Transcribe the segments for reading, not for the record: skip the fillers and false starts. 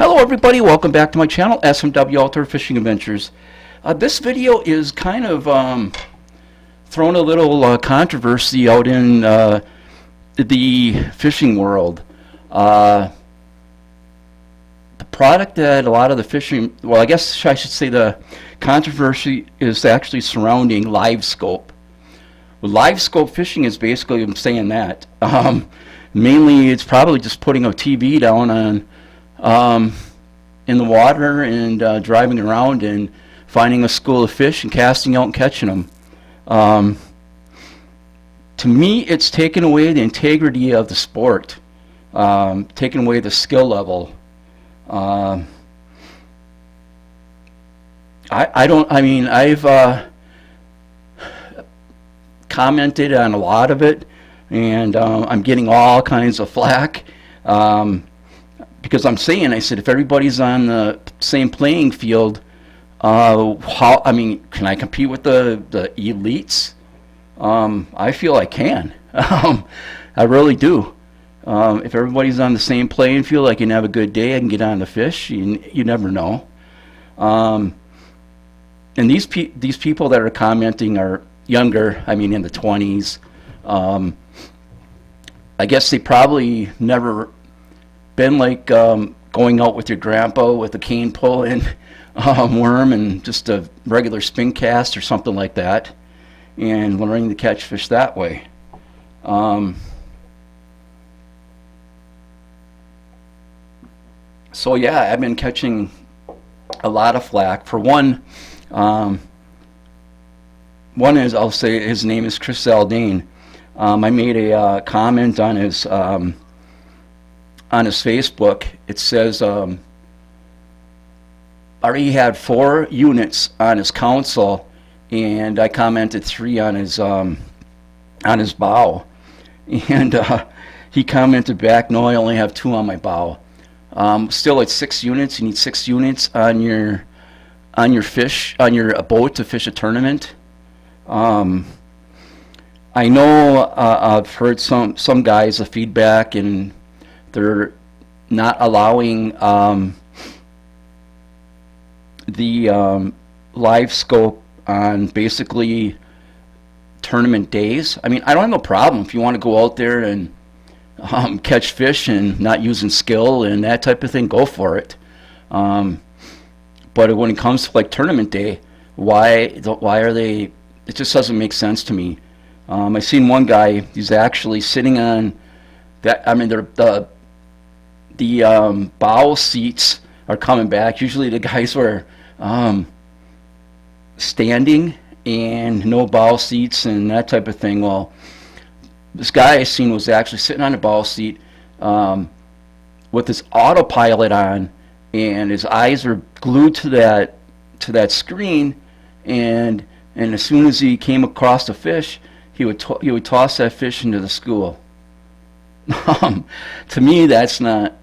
Hello everybody, welcome back to my channel, S.M.W. Outdoor Fishing Adventures. This video is kind of thrown a little controversy out in the fishing world. The product that a lot of the fishing, well I guess I should say the controversy is actually surrounding live scope. Well, live scope fishing is basically, I'm saying that. Mainly it's probably just putting a TV down on in the water and driving around and finding a school of fish and casting out and catching them. To me, it's taken away the integrity of the sport, taken away the skill level. I've commented on a lot of it, and I'm getting all kinds of flack. Because I said, if everybody's on the same playing field, can I compete with the elites? I feel I can. I really do. If everybody's on the same playing field, I can have a good day, I can get on the fish, you never know. And these people that are commenting are younger, in the 20s. I guess they probably never been like going out with your grandpa with a cane pole and worm and just a regular spin cast or something like that, and learning to catch fish that way. So yeah, I've been catching a lot of flack. For one is, I'll say his name is Chris Zaldane. I made a comment on his Facebook. It says already had 4 units on his console, and I commented 3 on his bow, and he commented back, no, I only have 2 on my bow. Still at 6 units. You need 6 units on your boat to fish a tournament. I know I've heard some guys the feedback, and they're not allowing the live scope on basically tournament days. I don't have no problem if you want to go out there and catch fish and not using skill and that type of thing, go for it. But when it comes to like tournament day, why are they? It just doesn't make sense to me. I seen one guy, he's actually sitting on that. The bow seats are coming back. Usually the guys were standing and no bow seats and that type of thing. Well, this guy I seen was actually sitting on a bow seat with his autopilot on, and his eyes are glued to that screen, and as soon as he came across the fish, he would toss that fish into the school. To me, that's not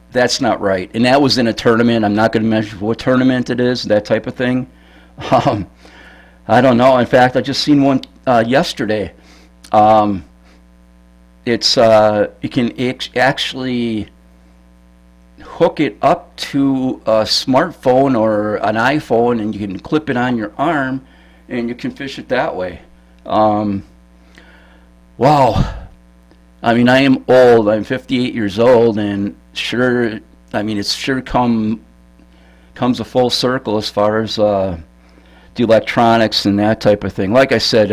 right. And that was in a tournament. I'm not going to mention what tournament it is, that type of thing. I don't know. In fact, I just seen one yesterday. It's you can actually hook it up to a smartphone or an iPhone, and you can clip it on your arm, and you can fish it that way. Wow. I am old. I'm 58 years old, and sure, it's sure comes a full circle as far as the electronics and that type of thing. Like I said,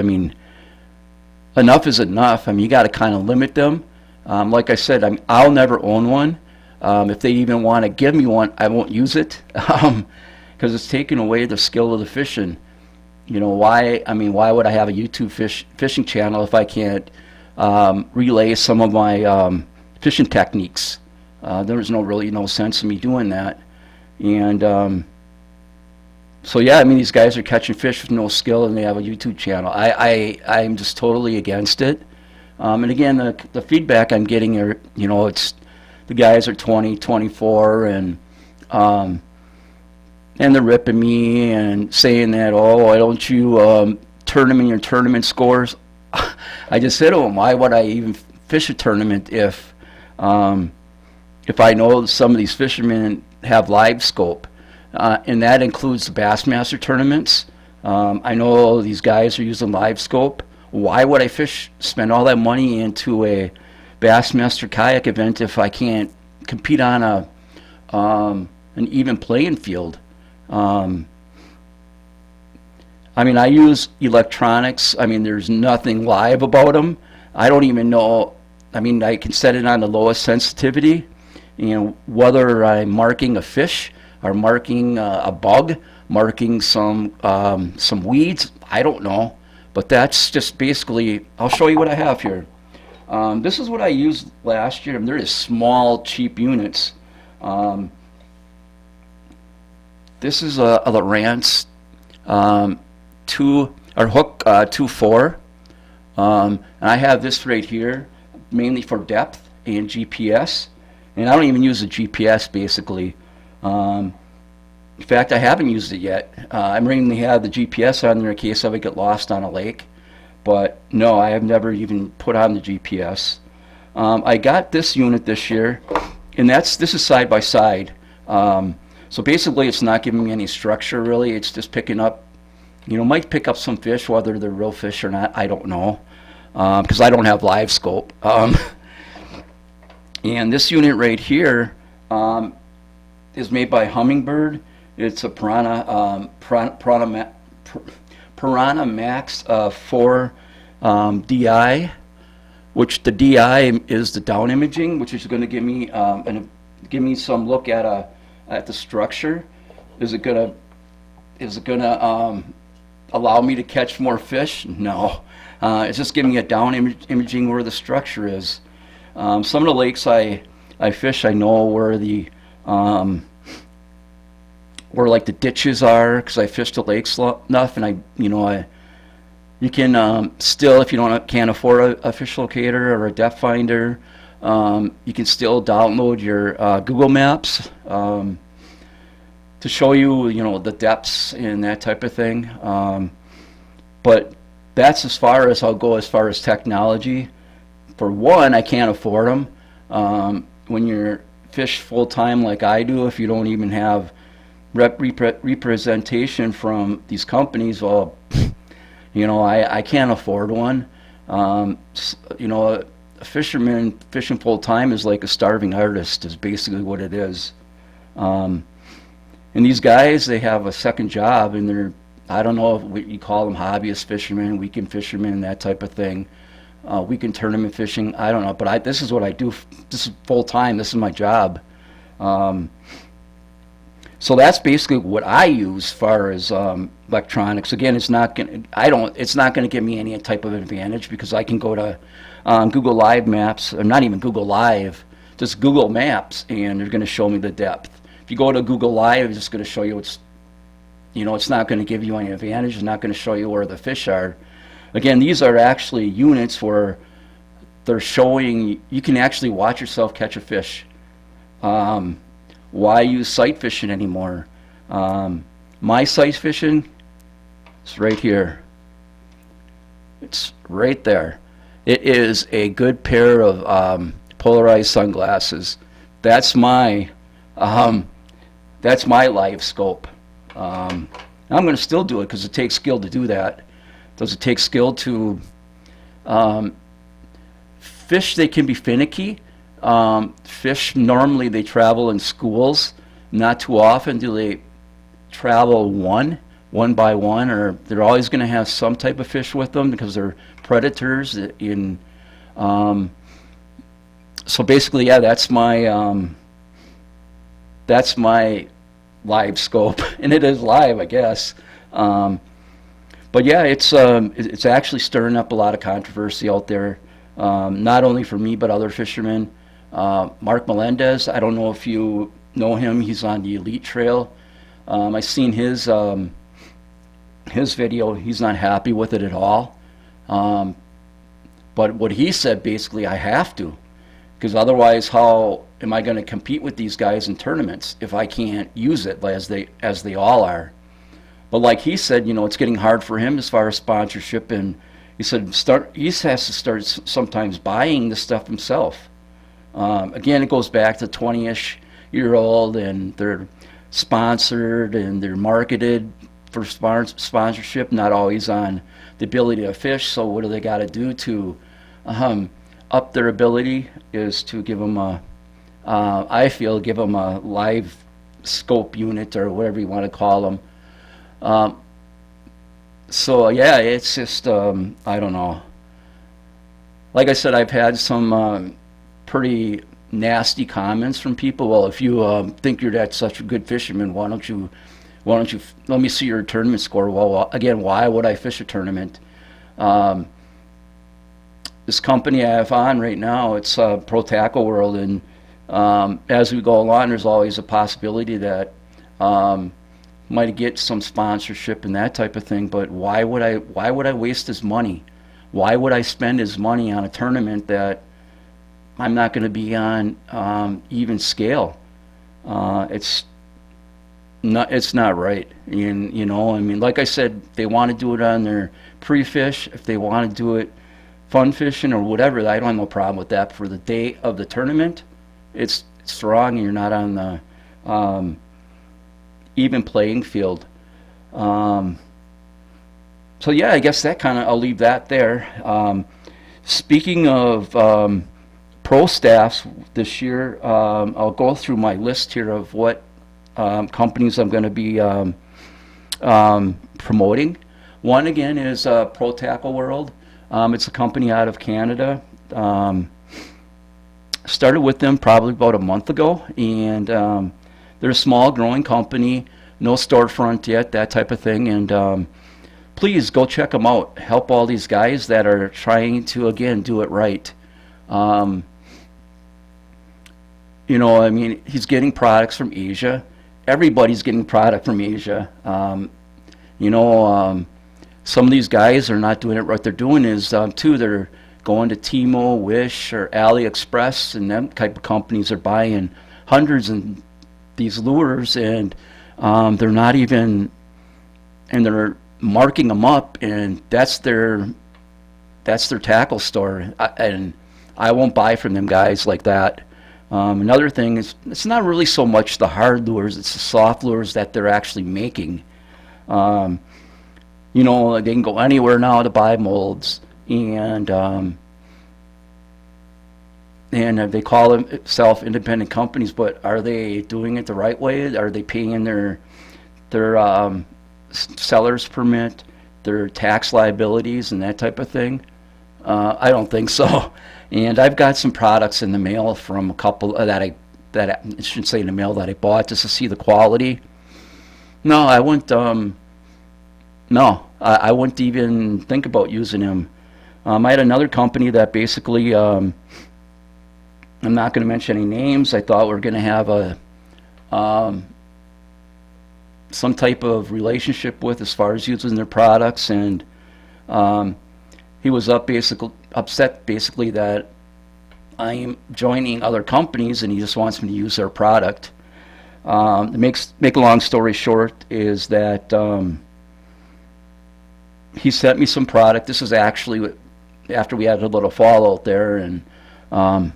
enough is enough. You got to kind of limit them. Like I said, I'll never own one. If they even want to give me one, I won't use it because it's taking away the skill of the fishing. Why would I have a YouTube fishing channel if I can't relay some of my fishing techniques? There's really no sense in me doing that. And so yeah, these guys are catching fish with no skill, and they have a YouTube channel. I'm just totally against it. And again, the feedback I'm getting are, it's the guys are 20, 24, and they're ripping me and saying that, oh, why don't you turn them in your tournament scores? I just said to them, why would I even fish a tournament if I know some of these fishermen have live scope, and that includes the Bassmaster tournaments. I know these guys are using live scope. Why would I spend all that money into a Bassmaster kayak event if I can't compete on an even playing field? I mean, I use electronics. I mean, there's nothing live about them. I don't even know. I mean, I can set it on the lowest sensitivity. You know, whether I'm marking a fish or marking a bug, marking some weeds, I don't know. But that's just basically, I'll show you what I have here. This is what I used last year. They're just small, cheap units. This is a Lowrance hook 2.4. And I have this right here, mainly for depth and GPS. And I don't even use the GPS basically. In fact, I haven't used it yet. I mainly have the GPS on there in case I would get lost on a lake. But no, I have never even put on the GPS. I got this unit this year, and this is side by side. So basically, it's not giving me any structure really. It's just picking up, might pick up some fish, whether they're real fish or not, I don't know, because I don't have live scope. And this unit right here is made by Humminbird. It's a Piranha Max 4 DI, which the DI is the down imaging, which is going to give me some look at the structure. Is it gonna allow me to catch more fish? No. It's just giving me a down imaging where the structure is. Some of the lakes I fish, I know where where like the ditches are, because I fish the lakes enough, and you can still, if you can't afford a fish locator or a depth finder, you can still download your Google Maps to show you, the depths and that type of thing. But that's as far as I'll go as far as technology. For one, I can't afford them. When you're fish full time like I do, if you don't even have representation from these companies, well, I can't afford one. A fisherman fishing full time is like a starving artist, is basically what it is. And these guys, they have a second job, and they're, I don't know if you call them hobbyist fishermen, weekend fishermen, that type of thing. Weekend tournament fishing, I don't know, but this is what I do. This is full time. This is my job. So that's basically what I use as far as electronics. Again, it's not gonna give me any type of advantage, because I can go to Google Live Maps, or not even Google Live, just Google Maps, and they're gonna show me the depth. If you go to Google Live, it's just gonna show you it's not gonna give you any advantage. It's not gonna show you where the fish are. Again, these are actually units where they're showing you can actually watch yourself catch a fish. Why use sight fishing anymore? My sight fishing is right here. It's right there. It is a good pair of polarized sunglasses. That's my live scope. I'm going to still do it because it takes skill to do that. Does it take skill to fish? They can be finicky. Fish, normally they travel in schools. Not too often do they travel one by one, or they're always going to have some type of fish with them because they're predators. So basically, yeah, that's my live scope, and it is live, I guess. But yeah, it's actually stirring up a lot of controversy out there, not only for me but other fishermen. Mark Melendez, I don't know if you know him. He's on the Elite Trail. I seen his video. He's not happy with it at all. But what he said, basically, I have to, because otherwise, how am I going to compete with these guys in tournaments if I can't use it as they all are? But like he said, it's getting hard for him as far as sponsorship, and he said he has to start sometimes buying the stuff himself. Again, it goes back to 20-ish year old, and they're sponsored and they're marketed for sponsorship, not always on the ability to fish. So what do they got to do to um, up their ability is to give them I feel, give them a live scope unit or whatever you want to call them. Um, so yeah, it's just I don't know. Like I said, I've had some pretty nasty comments from people. Well, if you think you're that such a good fisherman, why don't you let me see your tournament score? Well, again, why would I fish a tournament? Um, this company I have on right now, it's Pro Tackle World, and as we go along, there's always a possibility that um, might get some sponsorship and that type of thing. But why would I waste his money? Why would I spend his money on a tournament that I'm not going to be on even scale? It's not right. And I mean, like I said, they want to do it on their pre-fish. If they want to do it fun fishing or whatever, I don't have no problem with that. For the day of the tournament, it's wrong, and you're not on the um, even playing field. Um, so yeah, I guess that kind of I'll leave that there. Speaking of pro staffs this year, I'll go through my list here of what companies I'm going to be promoting. One again is Pro Tackle World. It's a company out of Canada. Um, Started with them probably about a month ago, and they're a small, growing company, no storefront yet, that type of thing. And please go check them out. Help all these guys that are trying to again do it right. Um, I mean, he's getting products from Asia. Everybody's getting product from Asia. You know, some of these guys are not doing it right. They're doing is too. They're going to Timo, Wish, or AliExpress, and them type of companies are buying hundreds of these lures, and they're not even, and they're marking them up, and that's their tackle store. And I won't buy from them guys like that. Another thing is, it's not really so much the hard lures; it's the soft lures that they're actually making. Um, they can go anywhere now to buy molds, and they call themselves independent companies, but are they doing it the right way? Are they paying their seller's permit, their tax liabilities, and that type of thing? I don't think so. And I've got some products in the mail from a couple that I shouldn't say in the mail, that I bought just to see the quality. No, I wouldn't. No, I wouldn't even think about using them. I had another company that basically, I'm not going to mention any names. I thought we were going to have um, some type of relationship with as far as using their products, and um, he was upset basically that I am joining other companies, and he just wants me to use their product. Make a long story short is that he sent me some product. This is actually after we had a little fallout there, and um,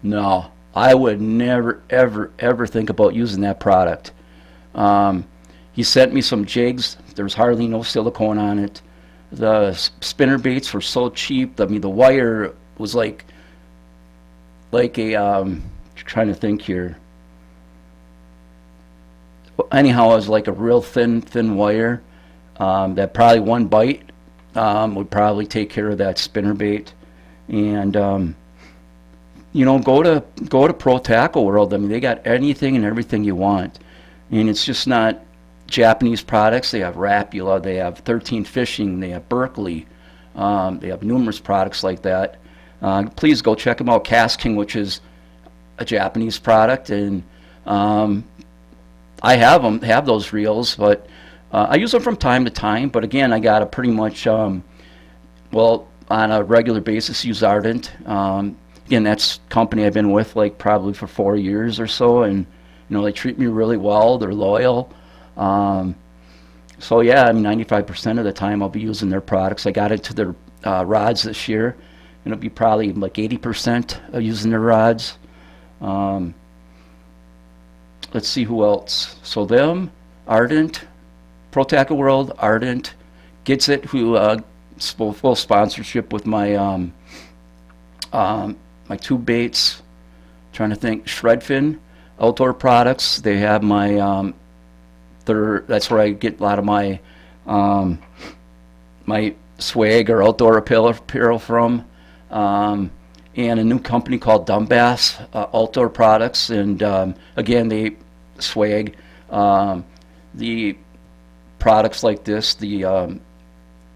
no, I would never, ever, ever think about using that product. Um, he sent me some jigs. There was hardly no silicone on it. The spinner baits were so cheap. I mean, the wire was like a trying to think here. Anyhow, it was like a real thin wire. That probably one bite would probably take care of that spinner bait. And go to Pro Tackle World. I mean, they got anything and everything you want, and it's just not Japanese products. They have Rapula, they have 13 Fishing, they have Berkeley, they have numerous products like that. Please go check them out. Cast King, which is a Japanese product, and I have those reels, but I use them from time to time. But again, I got to pretty much well, on a regular basis use Ardent. Again, that's a company I've been with like probably for 4 years or so, and they treat me really well. They're loyal. Um, so yeah, I mean, 95% of the time I'll be using their products. I got into their rods this year, and it'll be probably like 80% of using their rods. Um, let's see who else. So them, Ardent, Pro Tackle World, Ardent, Gets It, who full sponsorship with my tube baits. Trying to think, Shredfin, Outdoor Products. They have my that's where I get a lot of my my swag or outdoor apparel from. And a new company called Dumbass Outdoor Products, and again they swag the products like this, the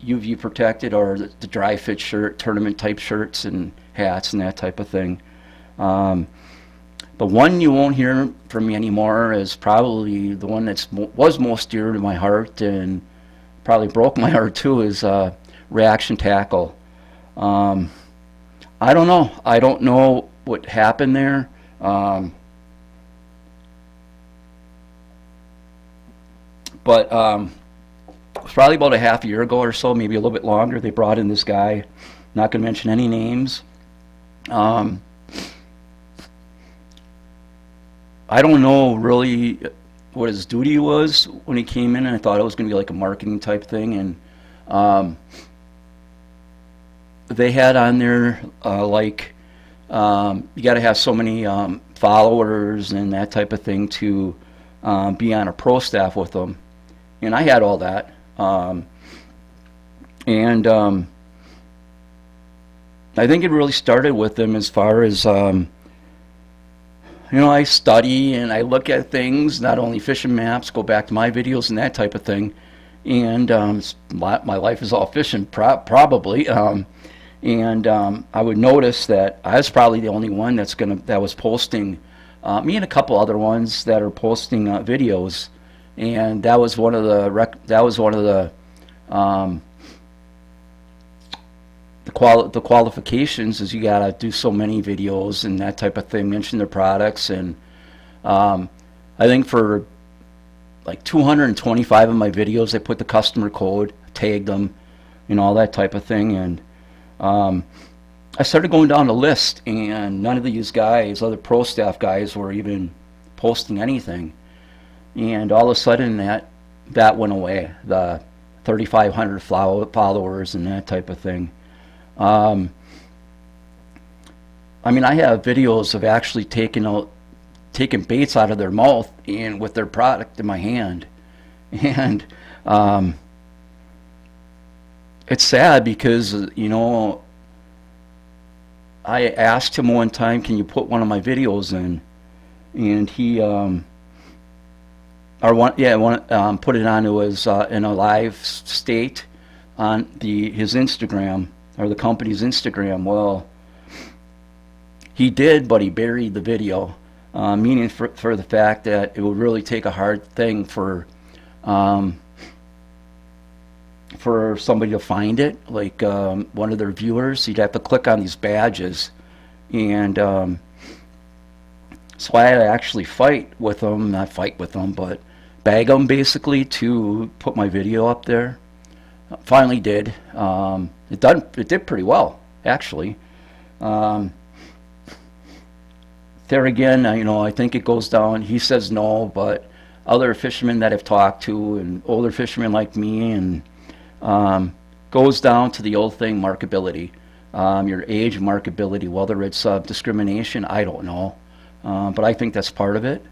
UV protected or the dry fit shirt, tournament type shirts and hats and that type of thing. The one you won't hear from me anymore is probably the one that was most dear to my heart and probably broke my heart too, is Reaction Tackle. I don't know. I don't know what happened there. But it was probably about a half a year ago or so, maybe a little bit longer. They brought in this guy. Not going to mention any names. I don't know really what his duty was when he came in, and I thought it was going to be like a marketing type thing. And they had on there like you got to have so many followers and that type of thing to be on a pro staff with them. And I had all that. And I think it really started with them as far as I study and I look at things, not only fishing maps, go back to my videos and that type of thing. And my life is all fishing, probably. And I would notice that I was probably the only one that was posting. Me and a couple other ones that are posting videos, and that was one of the the qualifications is you gotta do so many videos and that type of thing, mention their products, and I think for like 225 of my videos, I put the customer code, tagged them, all that type of thing, and I started going down the list, and none of these guys, other pro staff guys, were even posting anything, and all of a sudden that went away, the 3,500 followers and that type of thing. I mean, I have videos of actually taking baits out of their mouth and with their product in my hand, and it's sad because I asked him one time, can you put one of my videos in, and he put it on. It was in a live state on his Instagram, or the company's Instagram. Well, he did, but he buried the video, meaning for the fact that it would really take a hard thing for somebody to find it, like one of their viewers. You'd have to click on these badges, and so I had to actually not fight with them, but bag them basically to put my video up there. Finally did. It did pretty well, actually. There again, I think it goes down. He says no, but other fishermen that I've talked to, and older fishermen like me, and goes down to the old thing, markability. Your age, markability. Whether it's discrimination, I don't know, but I think that's part of it.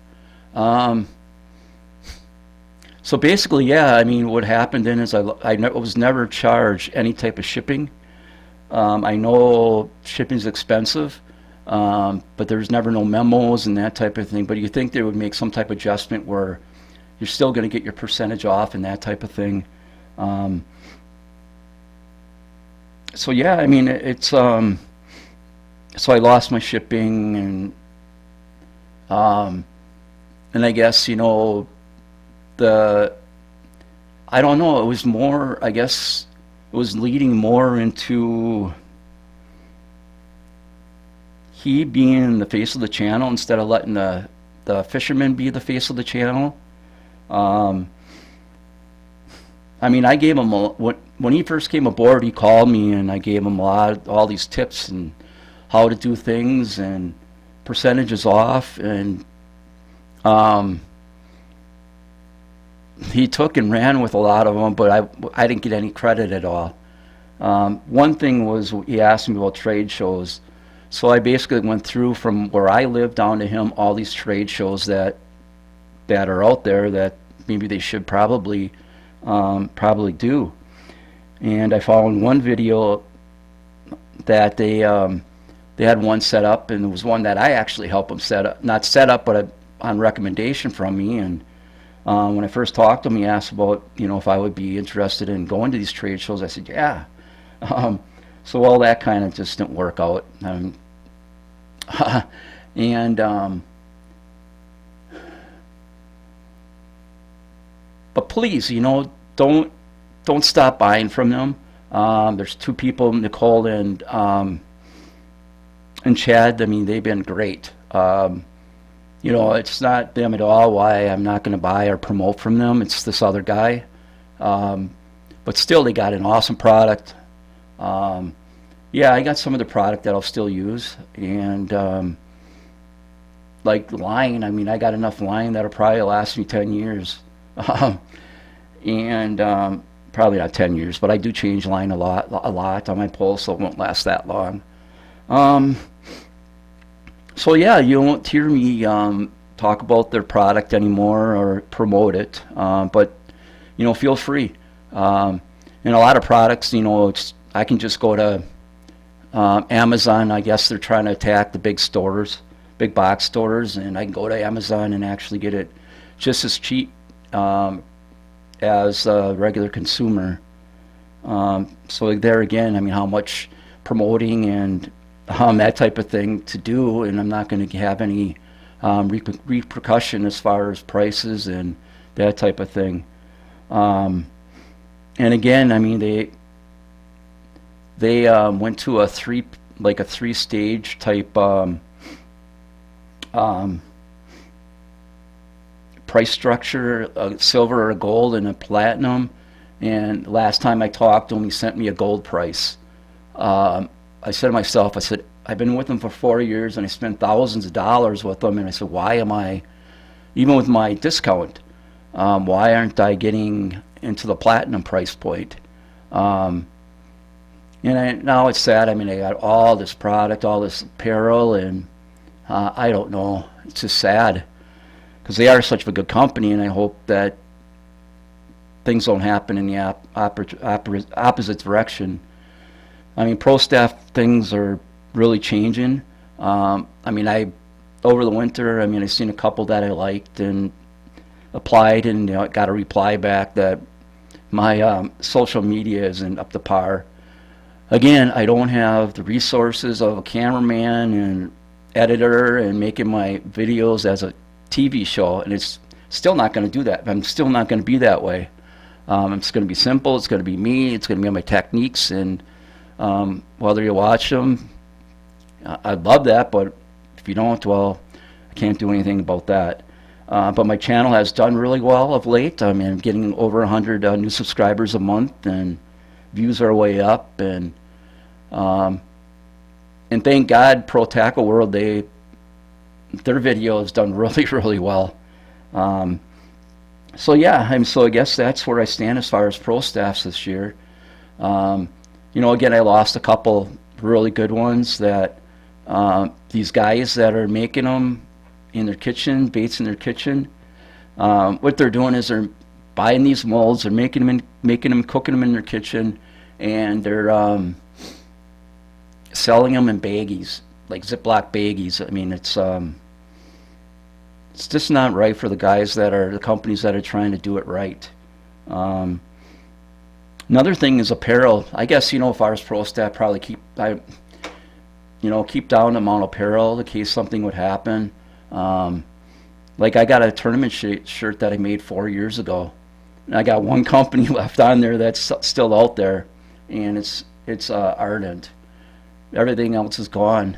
So basically, yeah, I mean, what happened then is I was never charged any type of shipping. I know shipping's expensive, but there's never no memos and that type of thing. But you think they would make some type of adjustment where you're still going to get your percentage off and that type of thing. So yeah, I mean, it's so I lost my shipping, and I guess I don't know, it was more, I guess it was leading more into he being the face of the channel instead of letting the fishermen be the face of the channel. I mean, I gave him when he first came aboard, he called me, and I gave him all these tips and how to do things and percentages off, and Um, he took and ran with a lot of them, but I didn't get any credit at all. One thing was he asked me about trade shows. So I basically went through from where I live down to him all these trade shows that are out there that maybe they should probably do. And I found one video that they had one set up, and it was one that I actually helped them set up, not set up, but on recommendation from me. And when I first talked to him, he asked about if I would be interested in going to these trade shows. I said yeah. Um, so all that kind of just didn't work out. And but please, don't stop buying from them. There's two people, Nicole and Chad. I mean, they've been great. It's not them at all why I'm not going to buy or promote from them. It's this other guy. But still, they got an awesome product. Yeah, I got some of the product that I'll still use. And like line, I mean, I got enough line that'll probably last me 10 years. And probably not 10 years, but I do change line a lot on my pole, so it won't last that long. So yeah, you won't hear me talk about their product anymore or promote it, but feel free. And a lot of products, I can just go to Amazon. I guess they're trying to attack the big stores, big box stores, and I can go to Amazon and actually get it just as cheap as a regular consumer. So there again, I mean, how much promoting and that type of thing to do, and I'm not going to have any repercussion as far as prices and that type of thing. And again, I mean, they went to a three-stage type price structure, a silver, a gold, and a platinum. And last time I talked to him, he sent me a gold price. I said to myself, I've been with them for 4 years, and I spent thousands of dollars with them. And I said, why am I, even with my discount, why aren't I getting into the platinum price point? And now it's sad. I mean, I got all this product, all this apparel, and I don't know. It's just sad because they are such a good company, and I hope that things don't happen in the opposite direction. I mean, pro staff things are really changing. I mean, over the winter, I mean, I seen a couple that I liked and applied, and got a reply back that my social media isn't up to par. Again, I don't have the resources of a cameraman and editor and making my videos as a TV show, and it's still not going to do that. I'm still not going to be that way. It's going to be simple. It's going to be me. It's going to be my techniques, and whether you watch them, I'd love that, but if you don't, well, I can't do anything about that. But my channel has done really well of late. I mean, I'm getting over 100 new subscribers a month, and views are way up, and thank God, Pro Tackle World, their video has done really, really well. So yeah, so I guess that's where I stand as far as pro staffs this year. Again, I lost a couple really good ones that these guys that are making them in their kitchen, baits in their kitchen, what they're doing is they're buying these molds, they're making them, cooking them in their kitchen, and they're selling them in baggies, like Ziploc baggies. I mean, it's just not right for the companies that are trying to do it right. Another thing is apparel. I guess, as far as pro staff, probably keep down the amount of apparel in case something would happen. Like I got a tournament shirt that I made 4 years ago, and I got one company left on there that's still out there, and it's Ardent. Everything else is gone.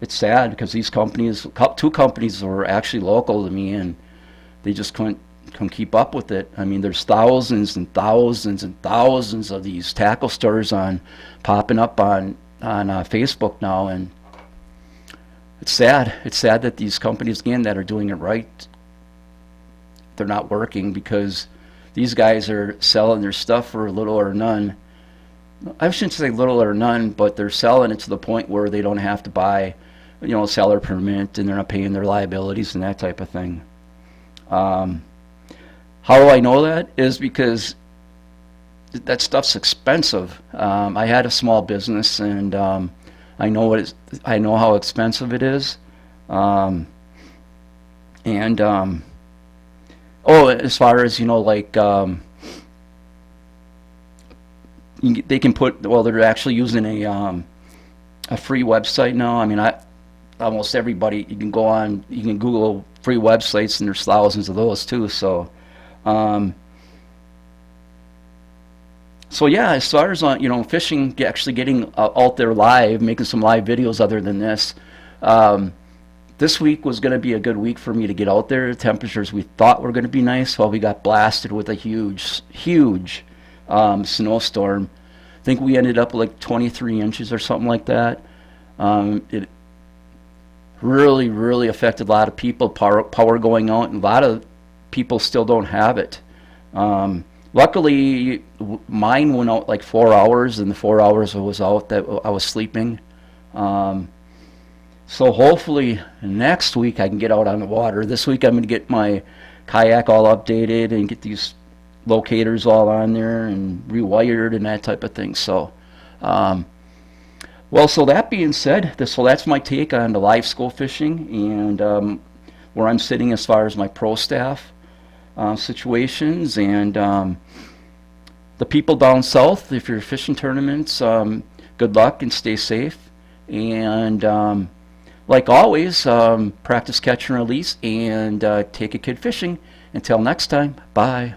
It's sad because these companies, two companies were actually local to me, and they just couldn't keep up with it. I mean, there's thousands and thousands and thousands of these tackle stores popping up on Facebook now, and it's sad. It's sad that these companies, again, that are doing it right, they're not working, because these guys are selling their stuff for little or none. I shouldn't say little or none, but they're selling it to the point where they don't have to buy, a seller permit, and they're not paying their liabilities and that type of thing. Um, how do I know that? Is because that stuff's expensive. I had a small business, and I know I know how expensive it is. Um, and oh, as far as like they can put, well, they're actually using a free website now. I mean, almost everybody, you can go on, you can Google free websites, and there's thousands of those too. Um, so yeah, as far as fishing, actually getting out there live, making some live videos other than this. Um, this week was going to be a good week for me to get out there. The temperatures we thought were going to be nice, while we got blasted with a huge snowstorm. I think we ended up with like 23 inches or something like that. It really affected a lot of people. Power going out, and a lot of people still don't have it. Luckily, mine went out like 4 hours, and the 4 hours I was out, that I was sleeping. So hopefully next week I can get out on the water. This week I'm going to get my kayak all updated and get these locators all on there and rewired and that type of thing. So, well, so that being said, that's my take on the live school fishing, and where I'm sitting as far as my pro staff situations, and the people down south. If you're fishing tournaments, good luck and stay safe. And like always, practice catch and release, and take a kid fishing. Until next time, bye.